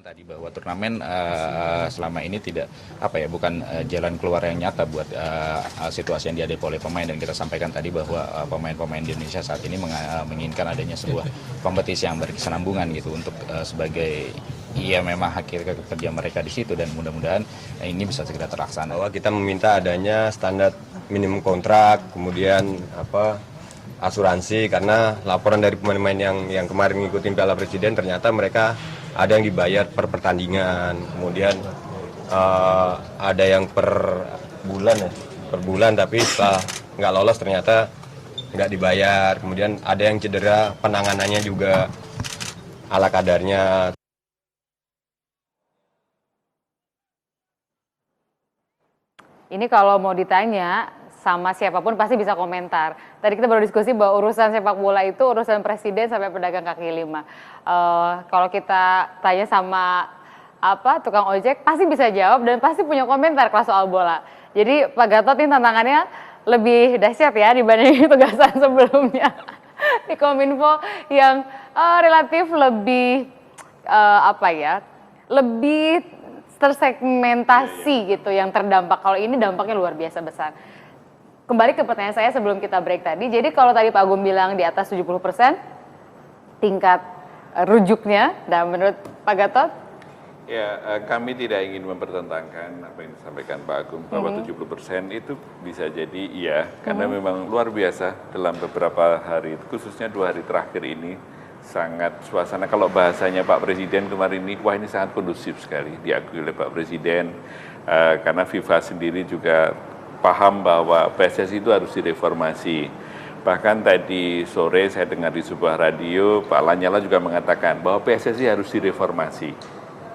tadi bahwa turnamen selama ini tidak bukan jalan keluar yang nyata buat situasi yang dihadapi oleh pemain, dan kita sampaikan tadi bahwa pemain-pemain di Indonesia saat ini menginginkan adanya sebuah kompetisi yang berkesinambungan gitu untuk sebagai memang akhir kerja mereka di situ, dan mudah-mudahan ini bisa segera terlaksana. Bahwa kita meminta adanya standar minimum kontrak, kemudian asuransi, karena laporan dari pemain-pemain yang kemarin ngikutin Piala Presiden ternyata mereka ada yang dibayar per pertandingan, kemudian ada yang per bulan tapi setelah nggak lolos ternyata nggak dibayar, kemudian ada yang cedera penanganannya juga ala kadarnya. Ini kalau mau ditanya sama siapapun pasti bisa komentar. Tadi kita baru diskusi bahwa urusan sepak bola itu urusan presiden sampai pedagang kaki lima. Kalau kita tanya sama tukang ojek pasti bisa jawab dan pasti punya komentar kalau soal bola. Jadi Pak Gatot ini tantangannya lebih dahsyat ya dibanding tugasan sebelumnya di Kominfo yang relatif lebih lebih tersegmentasi gitu yang terdampak. Kalau ini dampaknya luar biasa besar. Kembali ke pertanyaan saya sebelum kita break tadi. Jadi kalau tadi Pak Agung bilang di atas 70% tingkat rujuknya, dan menurut Pak Gatot? Ya, kami tidak ingin mempertentangkan apa yang disampaikan Pak Agung bahwa 70% itu bisa jadi iya, karena memang luar biasa dalam beberapa hari, khususnya 2 hari terakhir ini, sangat suasana, kalau bahasanya Pak Presiden kemarin ini, wah ini sangat kondusif sekali, diakui oleh Pak Presiden, karena FIFA sendiri juga paham bahwa PSSI itu harus direformasi. Bahkan tadi sore saya dengar di sebuah radio, Pak Lanyala juga mengatakan bahwa PSSI harus direformasi.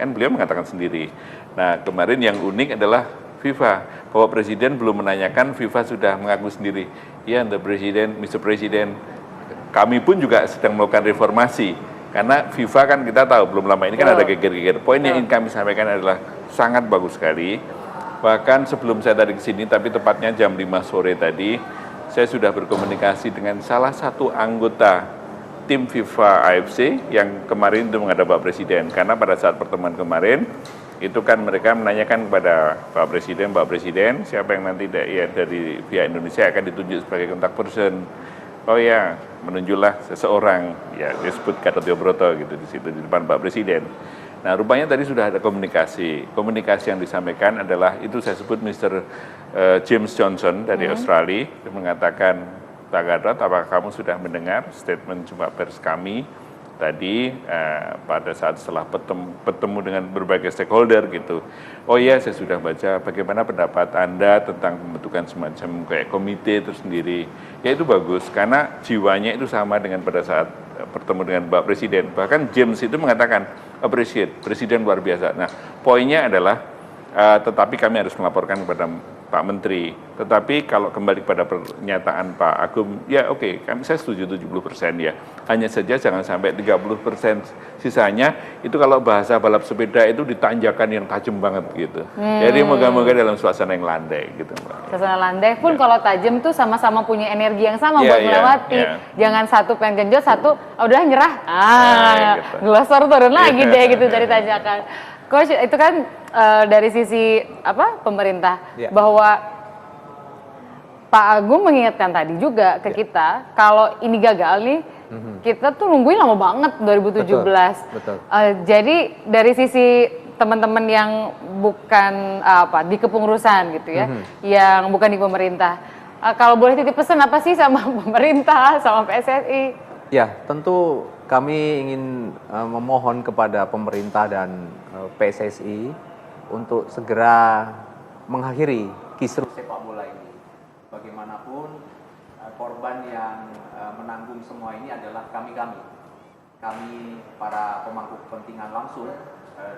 Kan beliau mengatakan sendiri. Nah, kemarin yang unik adalah FIFA, bahwa Presiden belum menanyakan, FIFA sudah mengaku sendiri. Ya, Mr. President, kami pun juga sedang melakukan reformasi. Karena FIFA kan kita tahu, belum lama ini kan ada geger-geger. Poin yang ingin kami sampaikan adalah sangat bagus sekali. Bahkan sebelum saya tadi ke sini, tapi tepatnya jam 5 sore tadi, saya sudah berkomunikasi dengan salah satu anggota tim FIFA AFC yang kemarin itu menghadap Pak Presiden. Karena pada saat pertemuan kemarin, itu kan mereka menanyakan kepada Pak Presiden, siapa yang nanti dari pihak Indonesia akan ditunjuk sebagai kontak person. Oh ya, menunjuklah seseorang, ya disebut Gatot Broto gitu di situ di depan Pak Presiden. Nah, rupanya tadi sudah ada komunikasi. Komunikasi yang disampaikan adalah, itu saya sebut Mr. James Johnson dari Australia, yang mengatakan, Pak Gatot, apakah kamu sudah mendengar statement jumpa pers kami tadi pada saat setelah bertemu dengan berbagai stakeholder gitu. Oh iya, saya sudah baca, bagaimana pendapat Anda tentang pembentukan semacam kayak komite itu sendiri. Ya itu bagus, karena jiwanya itu sama dengan pada saat bertemu dengan Pak Presiden. Bahkan James itu mengatakan, appreciate, Presiden luar biasa. Nah, poinnya adalah, tetapi kami harus melaporkan kepada Pak Menteri. Tetapi kalau kembali pada pernyataan Pak Agung, ya oke, saya setuju 70% ya. Hanya saja jangan sampai 30% sisanya, itu kalau bahasa balap sepeda itu ditanjakan yang tajam banget gitu. Jadi moga-moga dalam suasana yang landai gitu, Mbak. Suasana landai pun kalau tajam tuh sama-sama punya energi yang sama buat melewati. Jangan satu pengen genjot, satu udah nyerah. Gitu. Glosor turun lagi deh gitu dari tanjakan. Coach, itu kan dari sisi pemerintah bahwa Pak Agung mengingatkan tadi juga ke kita kalau ini gagal nih, kita tuh nungguin lama banget 2017. Betul. Jadi dari sisi teman-teman yang bukan di kepengurusan gitu ya, yang bukan di pemerintah, kalau boleh titip pesan apa sih sama pemerintah, sama PSSI? Ya, tentu kami ingin memohon kepada pemerintah dan PSSI untuk segera mengakhiri kisruh sepak bola ini. Bagaimanapun korban yang menanggung semua ini adalah kami para pemangku kepentingan langsung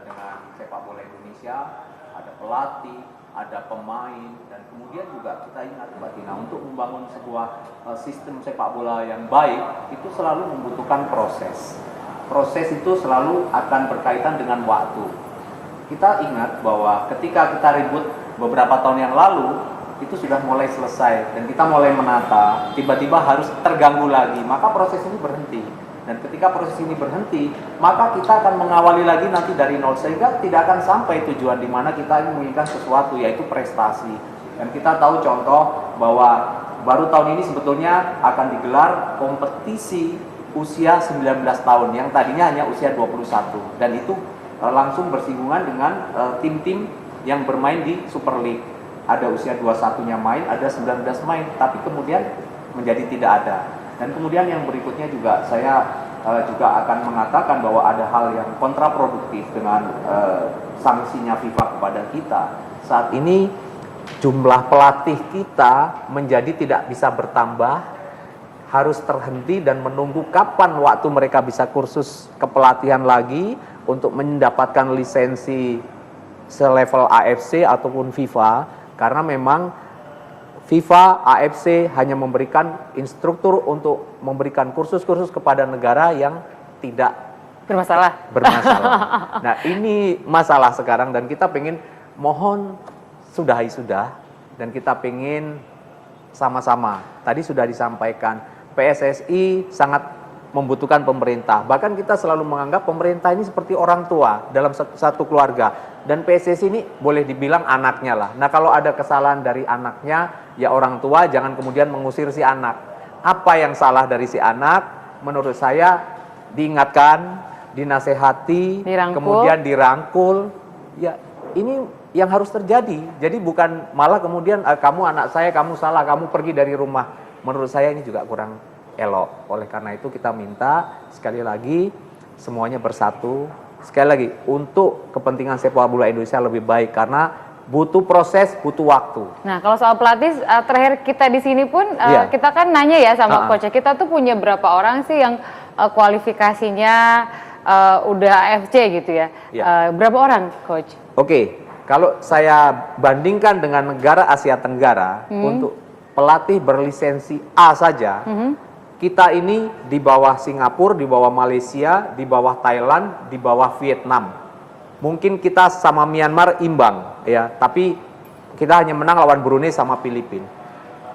dengan sepak bola Indonesia. Ada pelatih, ada pemain, dan kemudian juga kita ingat Mbak Tina, untuk membangun sebuah sistem sepak bola yang baik itu selalu membutuhkan proses. Proses itu selalu akan berkaitan dengan waktu. Kita ingat bahwa ketika kita ribut beberapa tahun yang lalu, itu sudah mulai selesai dan kita mulai menata, tiba-tiba harus terganggu lagi, maka proses ini berhenti. Dan ketika proses ini berhenti, maka kita akan mengawali lagi nanti dari nol, sehingga tidak akan sampai tujuan di mana kita ingin menginginkan sesuatu, yaitu prestasi. Dan kita tahu contoh bahwa baru tahun ini sebetulnya akan digelar kompetisi usia 19 tahun yang tadinya hanya usia 21, dan itu langsung bersinggungan dengan tim-tim yang bermain di Super League. Ada usia 21-nya main, ada 19 main, tapi kemudian menjadi tidak ada. Dan kemudian yang berikutnya juga saya juga akan mengatakan bahwa ada hal yang kontraproduktif dengan sanksinya FIFA kepada kita. Saat ini jumlah pelatih kita menjadi tidak bisa bertambah, harus terhenti dan menunggu kapan waktu mereka bisa kursus kepelatihan lagi untuk mendapatkan lisensi selevel AFC ataupun FIFA, karena memang FIFA, AFC hanya memberikan instruktur untuk memberikan kursus-kursus kepada negara yang tidak Bermasalah. Nah, ini masalah sekarang, dan kita pengen mohon sudah, dan kita pengen sama-sama. Tadi sudah disampaikan, PSSI sangat membutuhkan pemerintah. Bahkan kita selalu menganggap pemerintah ini seperti orang tua dalam satu keluarga. Dan PSSI ini boleh dibilang anaknya lah. Nah, kalau ada kesalahan dari anaknya, ya orang tua jangan kemudian mengusir si anak. Apa yang salah dari si anak? Menurut saya diingatkan, dinasehati, kemudian dirangkul. Ya, ini yang harus terjadi. Jadi bukan malah kemudian kamu anak saya, kamu salah, kamu pergi dari rumah. Menurut saya ini juga kurang elok. Oleh karena itu kita minta sekali lagi semuanya bersatu. Sekali lagi, untuk kepentingan sepak bola Indonesia lebih baik, karena butuh proses, butuh waktu. Nah, kalau soal pelatih, terakhir kita di sini pun kita kan nanya ya sama coach, kita tuh punya berapa orang sih yang kualifikasinya udah AFC gitu ya? Berapa orang, coach? Oke, kalau saya bandingkan dengan negara Asia Tenggara, untuk pelatih berlisensi A saja, kita ini di bawah Singapura, di bawah Malaysia, di bawah Thailand, di bawah Vietnam. Mungkin kita sama Myanmar imbang, ya, tapi kita hanya menang lawan Brunei sama Filipina.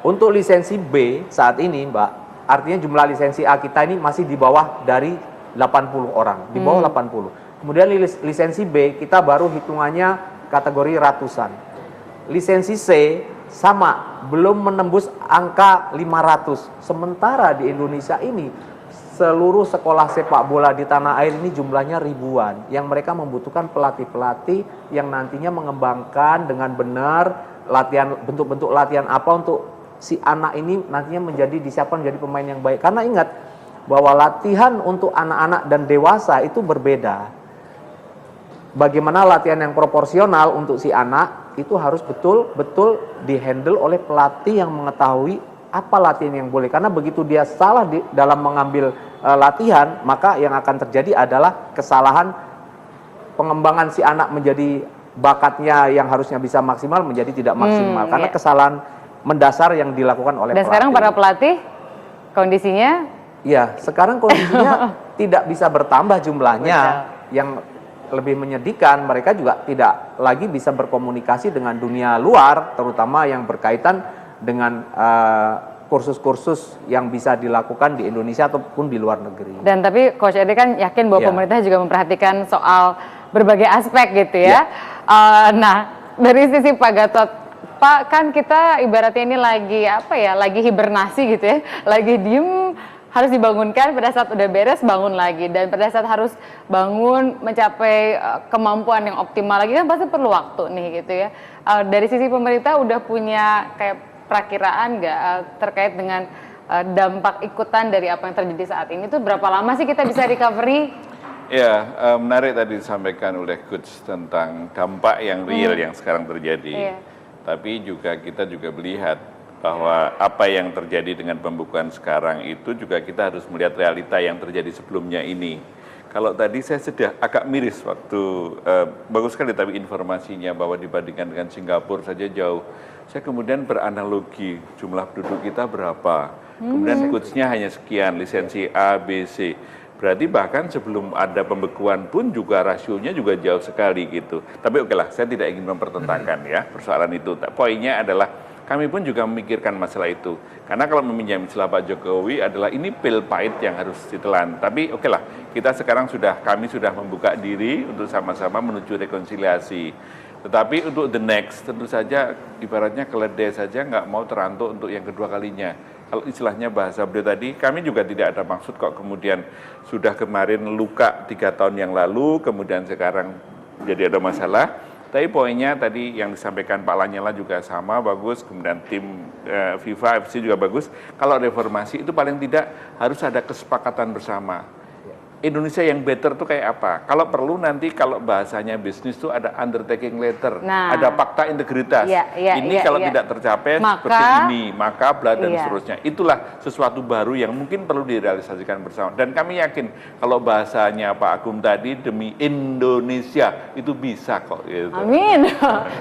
Untuk lisensi B saat ini, Mbak, artinya jumlah lisensi A kita ini masih di bawah dari 80 orang, di bawah 80. Kemudian lisensi B kita baru hitungannya kategori ratusan. Lisensi C sama, belum menembus angka 500. Sementara di Indonesia ini seluruh sekolah sepak bola di tanah air ini jumlahnya ribuan, yang mereka membutuhkan pelatih-pelatih yang nantinya mengembangkan dengan benar latihan, bentuk-bentuk latihan apa untuk si anak ini nantinya disiapkan menjadi pemain yang baik. Karena ingat bahwa latihan untuk anak-anak dan dewasa itu berbeda. Bagaimana latihan yang proporsional untuk si anak itu harus betul-betul dihandle oleh pelatih yang mengetahui apa latihan yang boleh. Karena begitu dia salah dalam mengambil latihan, maka yang akan terjadi adalah kesalahan pengembangan si anak menjadi bakatnya yang harusnya bisa maksimal menjadi tidak maksimal. Karena kesalahan mendasar yang dilakukan oleh pelatih. Dan sekarang para pelatih kondisinya? Ya, sekarang kondisinya tidak bisa bertambah jumlahnya. Yang lebih menyedihkan, mereka juga tidak lagi bisa berkomunikasi dengan dunia luar, terutama yang berkaitan dengan kursus-kursus yang bisa dilakukan di Indonesia ataupun di luar negeri. Dan tapi Coach Ede kan yakin bahwa pemerintah juga memperhatikan soal berbagai aspek gitu ya. Nah, dari sisi Pak Gatot, Pak, kan kita ibaratnya ini lagi hibernasi gitu ya, lagi diem, harus dibangunkan, pada saat udah beres bangun lagi, dan pada saat harus bangun mencapai kemampuan yang optimal lagi kan pasti perlu waktu nih gitu ya. Dari sisi pemerintah udah punya kayak perakiraan nggak terkait dengan dampak ikutan dari apa yang terjadi saat ini tuh berapa lama sih kita bisa recovery? Ya, menarik tadi disampaikan oleh Coach tentang dampak yang real yang sekarang terjadi. Tapi kita juga melihat bahwa apa yang terjadi dengan pembukaan sekarang itu juga kita harus melihat realita yang terjadi sebelumnya ini. Kalau tadi saya sudah agak miris waktu, bagus sekali tapi informasinya bahwa dibandingkan dengan Singapura saja jauh. Saya kemudian beranalogi jumlah penduduk kita berapa, kemudian coachnya hanya sekian, lisensi A, B, C. Berarti bahkan sebelum ada pembekuan pun juga rasionya juga jauh sekali gitu. Tapi oke lah, saya tidak ingin mempertentangkan ya persoalan itu. Poinnya adalah kami pun juga memikirkan masalah itu. Karena kalau meminjam istilah Pak Jokowi adalah ini pil pahit yang harus ditelan. Tapi oke lah, kami sudah membuka diri untuk sama-sama menuju rekonsiliasi. Tetapi untuk the next, tentu saja ibaratnya keledai saja nggak mau terantuk untuk yang kedua kalinya. Kalau istilahnya bahasa beliau tadi, kami juga tidak ada maksud kok kemudian sudah kemarin luka 3 tahun yang lalu, kemudian sekarang jadi ada masalah. Tapi poinnya tadi yang disampaikan Pak Lanyala juga sama, bagus, kemudian tim FIFA, FC juga bagus. Kalau reformasi itu paling tidak harus ada kesepakatan bersama. Indonesia yang better tuh kayak apa? Kalau perlu nanti kalau bahasanya bisnis tuh ada undertaking letter, ada fakta integritas. Ini kalau tidak tercapai seperti ini, maka bla dan seterusnya. Itulah sesuatu baru yang mungkin perlu direalisasikan bersama. Dan kami yakin kalau bahasanya Pak Agung tadi demi Indonesia itu bisa kok. Gitu. Amin.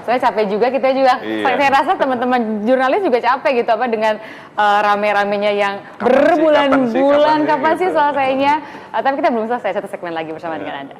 Saya capek juga, kita juga. Saya rasa teman-teman jurnalis juga capek gitu apa dengan rame-ramenya yang berbulan-bulan kapan sih selesainya. Tapi kita belum selesai, satu segmen lagi bersama dengan Anda.